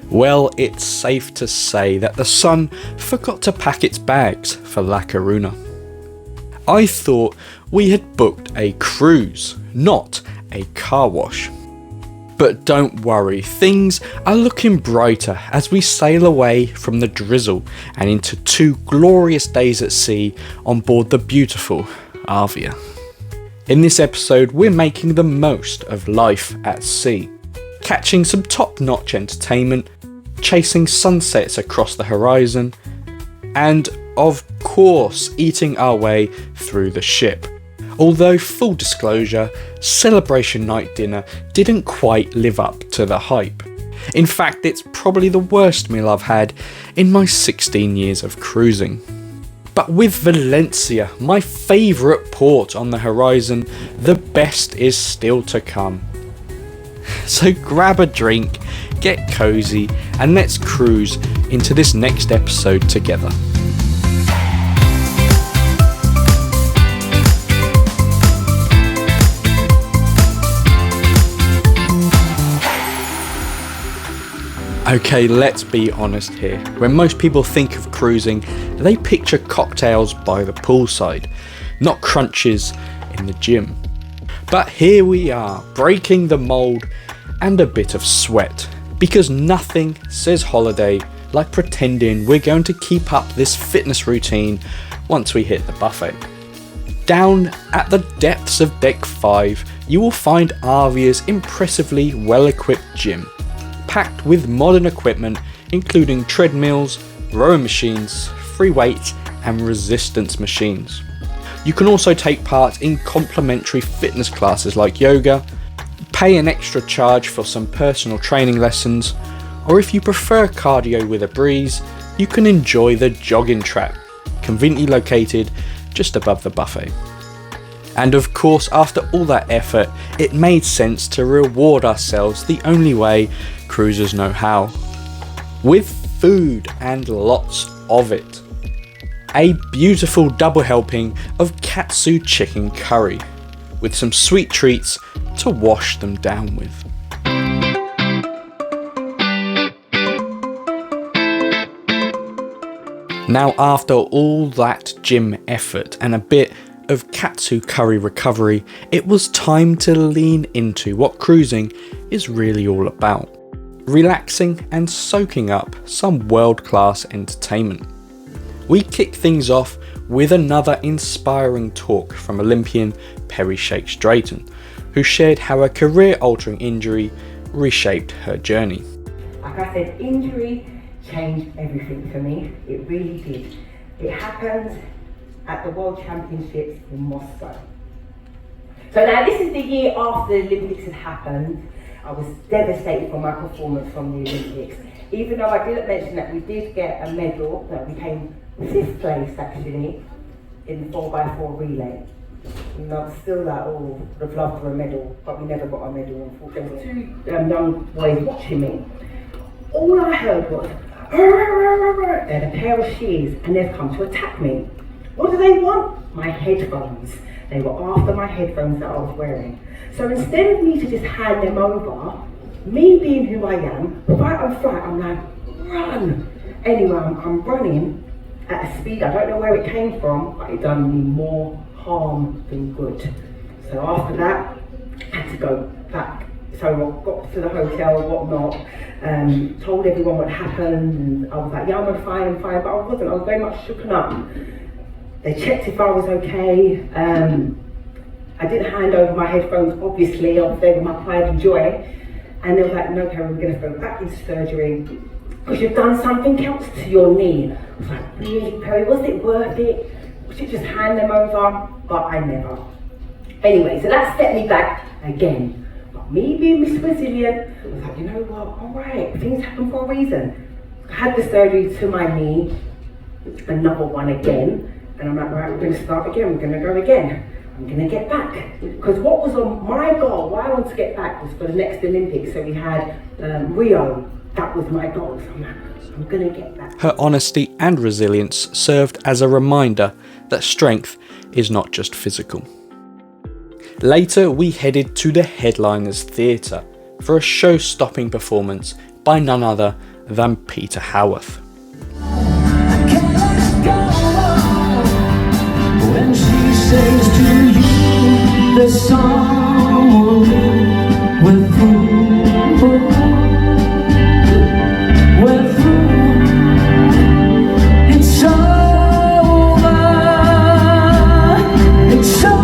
Well, it's safe to say that the Sun forgot to pack its bags for La Coruna. I thought we had booked a cruise, not a car wash. But don't worry, things are looking brighter as we sail away from the drizzle and into 2 glorious days at sea on board the beautiful Arvia. In this episode, we're making the most of life at sea, catching some top-notch entertainment, chasing sunsets across the horizon, and of course eating our way through the ship. Although, full disclosure, Celebration Night Dinner didn't quite live up to the hype. In fact, it's probably the worst meal I've had in my 16 years of cruising. But with Valencia, my favourite port on the horizon, the best is still to come. So grab a drink, get cozy, and let's cruise into this next episode together. Okay, let's be honest here. When most people think of cruising, they picture cocktails by the poolside, not crunches in the gym. But here we are, breaking the mould and a bit of sweat, because nothing says holiday like pretending we're going to keep up this fitness routine once we hit the buffet. Down at the depths of Deck 5, you will find Arvia's impressively well-equipped gym, packed with modern equipment including treadmills, rowing machines, free weights and resistance machines. You can also take part in complimentary fitness classes like yoga, pay an extra charge for some personal training lessons, or if you prefer cardio with a breeze, you can enjoy the jogging track, conveniently located just above the buffet. And of course, after all that effort, it made sense to reward ourselves the only way cruisers know how, with food and lots of it. A beautiful double helping of katsu chicken curry, with some sweet treats to wash them down with. Now, after all that gym effort and a bit of katsu curry recovery, it was time to lean into what cruising is really all about. Relaxing and soaking up some world-class entertainment. We kick things off with another inspiring talk from Olympian Perry Shakes Drayton, who shared how a career-altering injury reshaped her journey. Like I said, injury changed everything for me. It really did. It happened at the World Championships in Moscow. So now this is the year after the Olympics had happened. I was devastated for my performance from the Olympics. Even though I didn't mention that we did get a medal, that we came 5th place actually in the 4x4 relay. And I was still like, oh, would have loved for a medal, but we never got a medal. There were 2 young boys watching me. All I heard was, they had a pair of shears and they've come to attack me. What do they want? My headphones. They were after my headphones that I was wearing. So instead of me to just hand them over, me being who I am, fight or flight, I'm like, run. Anyway, I'm running at a speed, I don't know where it came from, but it done me more harm than good. So after that, I had to go back. So I got to the hotel, whatnot, told everyone what happened, and I was like, yeah, I'm fine, but I wasn't, I was very much shooken up. They checked if I was okay. I didn't hand over my headphones, obviously, I was there with my pride and joy. And they were like, no, Karen, we're going to go back into surgery because you've done something else to your knee. I was like, really, Perry, was it worth it? We should just hand them over, but I never. Anyway, so that set me back again. But me being Miss Resilient, I was like, you know what, all right, things happen for a reason. I had the surgery to my knee, another one again. And I'm like, right, we're going to start again, we're going to go again. I'm going to get back. Because what was on my goal, why I wanted to get back was for the next Olympics. So we had Rio, that was my goal. So I'm like, I'm going to get back. Her honesty and resilience served as a reminder that strength is not just physical. Later, we headed to the Headliners Theatre for a show-stopping performance by none other than Peter Howarth. When she says to you, there's someone with it's over, it's over.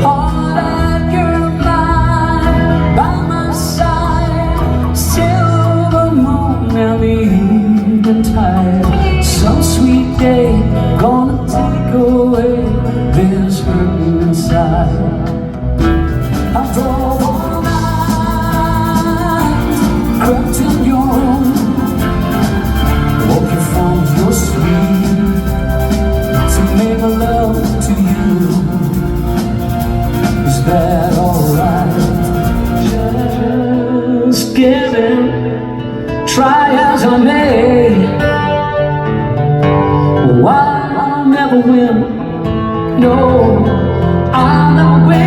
Heart at your mind, by my side, silver moon and the evening tide. Some sweet day gonna take away this hurt inside. I drove all night, crept in your room, woke you from your sleep to make love to you. Is that alright? Just give in, try as I may. I'll never win. No, I'll never win.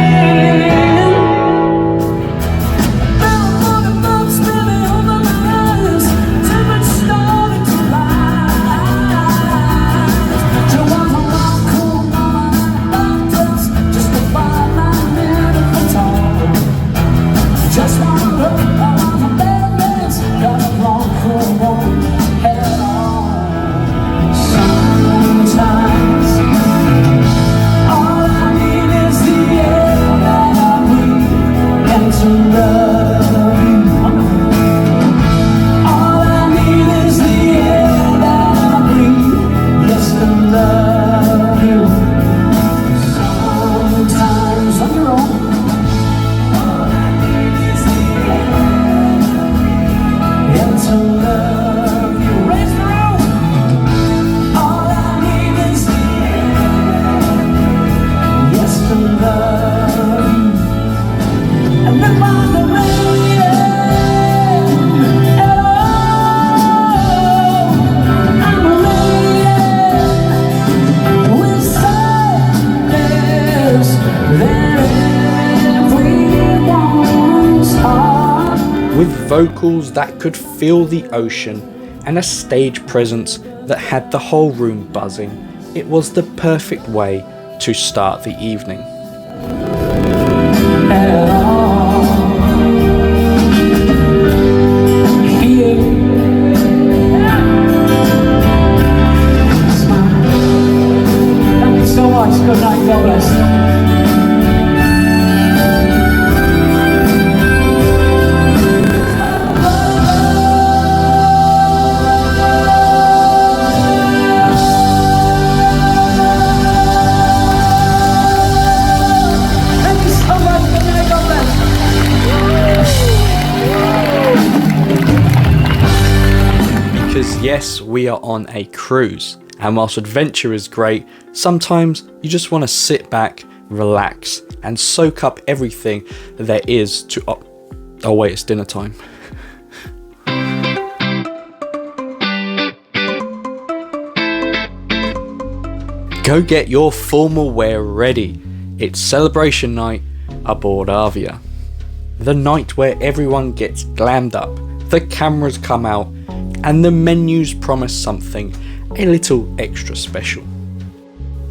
With vocals that could fill the ocean and a stage presence that had the whole room buzzing, it was the perfect way to start the evening. Thank you so much. Good night. God bless. Because yes, we are on a cruise, and whilst adventure is great, sometimes you just want to sit back, relax, and soak up everything there is to... Oh wait, it's dinner time. Go get your formal wear ready. It's celebration night aboard Arvia. The night where everyone gets glammed up, the cameras come out, and the menus promise something a little extra special.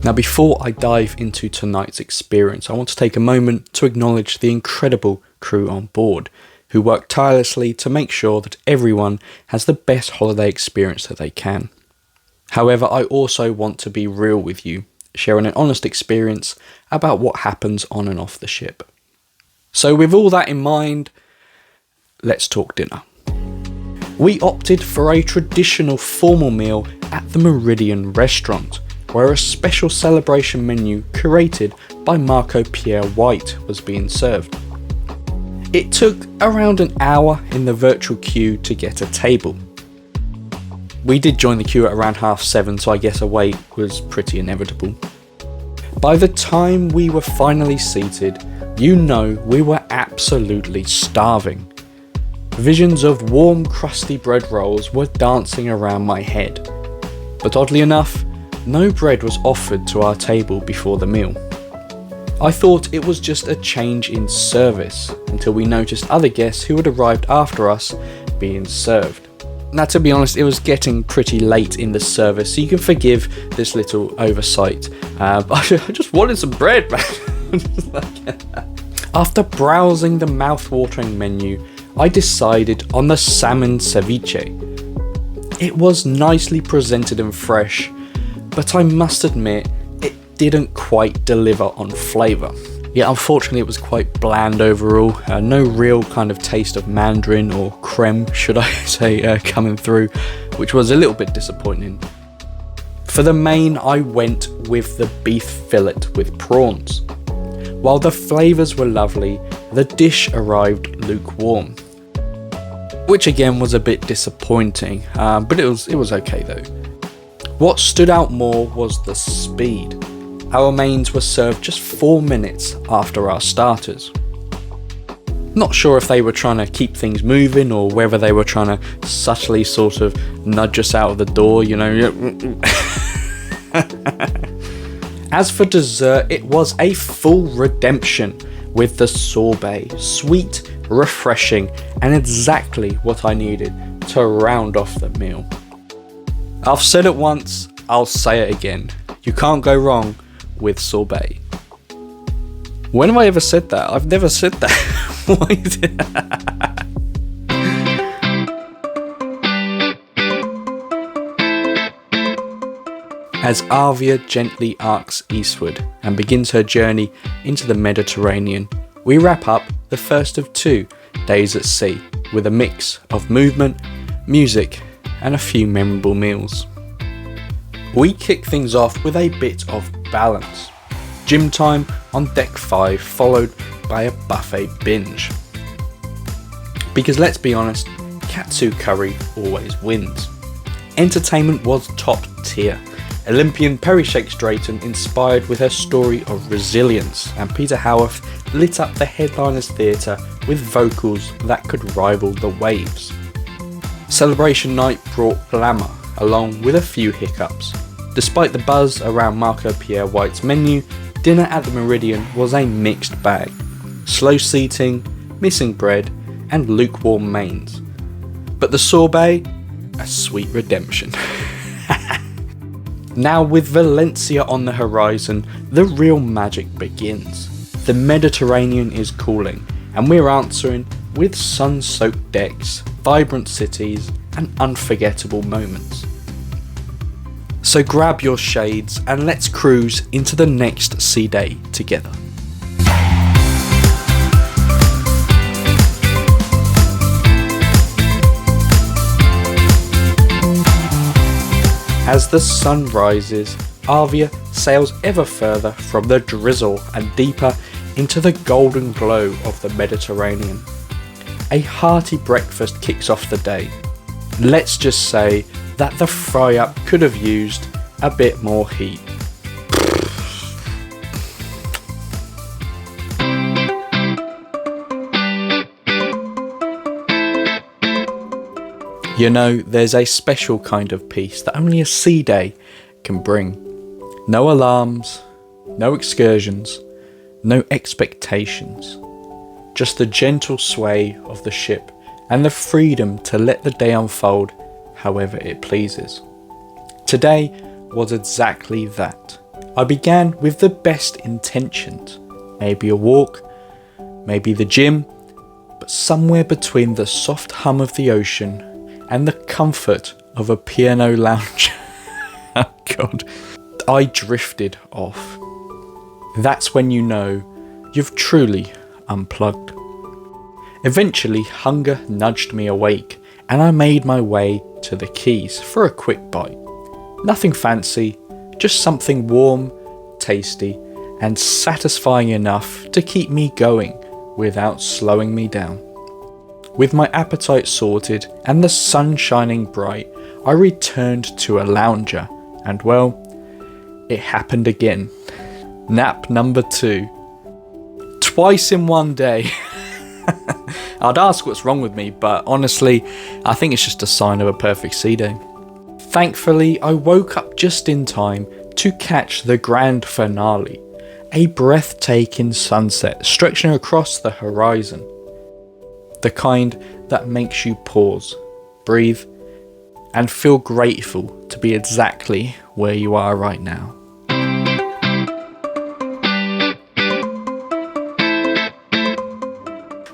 Now, before I dive into tonight's experience, I want to take a moment to acknowledge the incredible crew on board who work tirelessly to make sure that everyone has the best holiday experience that they can. However, I also want to be real with you, sharing an honest experience about what happens on and off the ship. So with all that in mind, let's talk dinner. We opted for a traditional formal meal at the Meridian restaurant, where a special celebration menu curated by Marco Pierre White was being served. It took around an hour in the virtual queue to get a table. We did join the queue at around 7:30, so I guess a wait was pretty inevitable. By the time we were finally seated, you know we were absolutely starving. Visions of warm, crusty bread rolls were dancing around my head. But oddly enough, no bread was offered to our table before the meal. I thought it was just a change in service until we noticed other guests who had arrived after us being served. Now, to be honest, it was getting pretty late in the service, so you can forgive this little oversight. I just wanted some bread, man. After browsing the mouth-watering menu, I decided on the salmon ceviche. It was nicely presented and fresh, but I must admit, it didn't quite deliver on flavour. Yeah, unfortunately it was quite bland overall, no real kind of taste of mandarin or creme, should I say, coming through, which was a little bit disappointing. For the main, I went with the beef fillet with prawns. While the flavours were lovely, the dish arrived lukewarm, which again was a bit disappointing, but it was okay though. What stood out more was the speed. Our mains were served just 4 minutes after our starters. Not sure if they were trying to keep things moving or whether they were trying to subtly sort of nudge us out of the door, you know. As for dessert, it was a full redemption with the sorbet. Sweet, refreshing, and exactly what I needed to round off the meal. I've said it once, I'll say it again. You can't go wrong with sorbet. When have I ever said that? I've never said that. Why is it? As Arvia gently arcs eastward and begins her journey into the Mediterranean, we wrap up the first of 2 days at sea with a mix of movement, music, and a few memorable meals. We kick things off with a bit of balance. Gym time on deck 5, followed by a buffet binge. Because let's be honest, katsu curry always wins. Entertainment was top tier. Olympian Perry Shakes Drayton inspired with her story of resilience, and Peter Howarth lit up the headliner's theatre with vocals that could rival the waves. Celebration night brought glamour, along with a few hiccups. Despite the buzz around Marco Pierre White's menu, dinner at the Meridian was a mixed bag. Slow seating, missing bread, and lukewarm mains. But the sorbet, a sweet redemption. Now with Valencia on the horizon, the real magic begins. The Mediterranean is cooling, and we're answering with sun-soaked decks, vibrant cities, and unforgettable moments. So grab your shades and let's cruise into the next sea day together. As the sun rises, Arvia sails ever further from the drizzle and deeper into the golden glow of the Mediterranean. A hearty breakfast kicks off the day. Let's just say that the fry-up could have used a bit more heat. You know, there's a special kind of peace that only a sea day can bring. No alarms, no excursions, no expectations. Just the gentle sway of the ship and the freedom to let the day unfold however it pleases. Today was exactly that. I began with the best intentions. Maybe a walk, maybe the gym, but somewhere between the soft hum of the ocean and the comfort of a P&O lounge. Oh God. I drifted off. That's when you know you've truly unplugged. Eventually, hunger nudged me awake, and I made my way to the quays for a quick bite. Nothing fancy, just something warm, tasty, and satisfying enough to keep me going without slowing me down. With my appetite sorted and the sun shining bright, I returned to a lounger, and well, it happened again. Nap number 2. Twice in one day. I'd ask what's wrong with me, but honestly, I think it's just a sign of a perfect sea day. Thankfully, I woke up just in time to catch the grand finale, a breathtaking sunset stretching across the horizon. The kind that makes you pause, breathe, and feel grateful to be exactly where you are right now.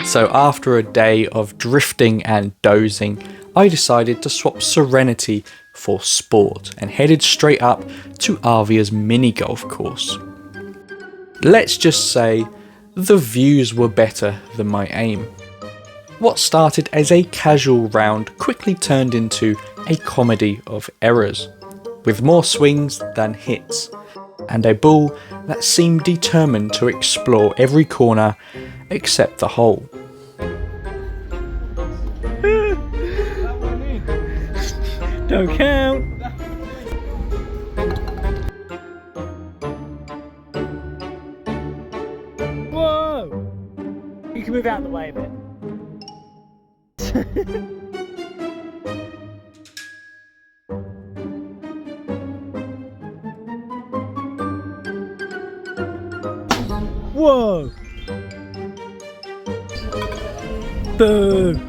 So after a day of drifting and dozing, I decided to swap serenity for sport and headed straight up to Arvia's mini golf course. Let's just say the views were better than my aim. What started as a casual round quickly turned into a comedy of errors, with more swings than hits, and a ball that seemed determined to explore every corner except the hole. Don't count. Whoa! You can move out of the way a bit. Whoa! Boo!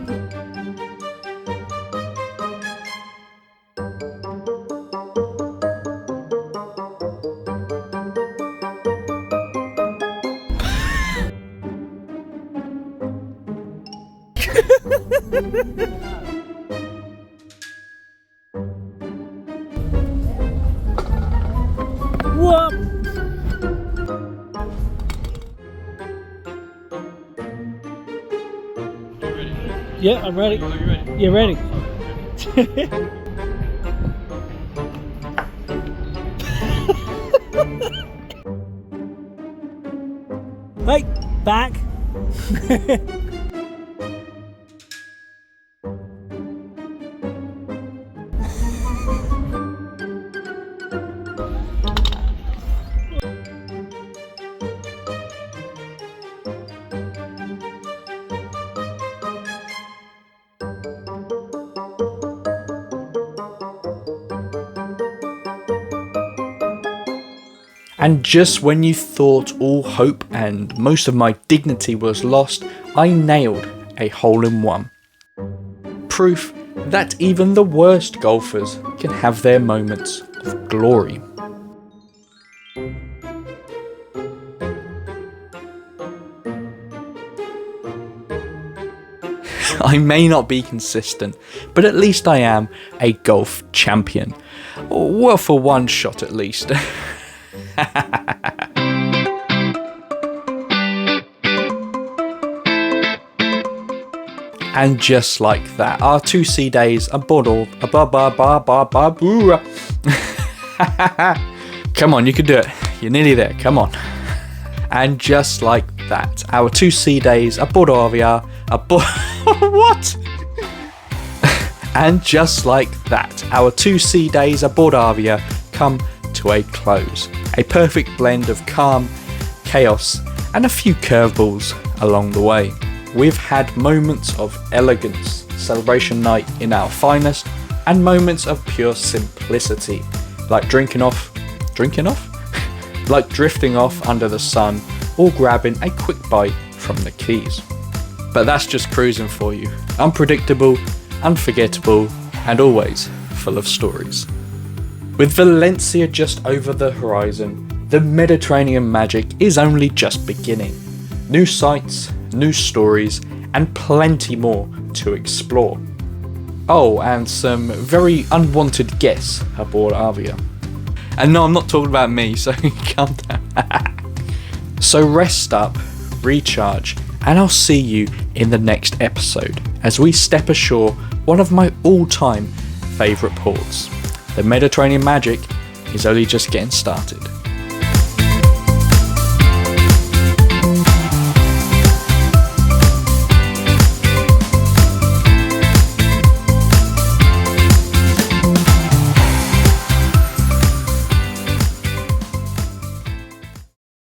What? Yeah, I'm ready. Are you ready? Yeah, ready. Hey, back. And just when you thought all hope and most of my dignity was lost, I nailed a hole-in-one. Proof that even the worst golfers can have their moments of glory. I may not be consistent, but at least I am a golf champion. Well, for one shot at least. And just like that, our 2C days are bottled. Come on, you can do it. You're nearly there. Come on. And just like that, our 2C days are Arvia. What? And just like that, our 2C days are Arvia come to a close. A perfect blend of calm, chaos, and a few curveballs along the way. We've had moments of elegance, celebration night in our finest, and moments of pure simplicity, like drinking off? Like drifting off under the sun, or grabbing a quick bite from the keys. But that's just cruising for you. Unpredictable, unforgettable, and always full of stories. With Valencia just over the horizon, the Mediterranean magic is only just beginning. New sights, new stories, and plenty more to explore. Oh, and some very unwanted guests aboard Arvia. And no, I'm not talking about me, so calm down. So rest up, recharge, and I'll see you in the next episode as we step ashore one of my all-time favourite ports. The Mediterranean magic is only just getting started.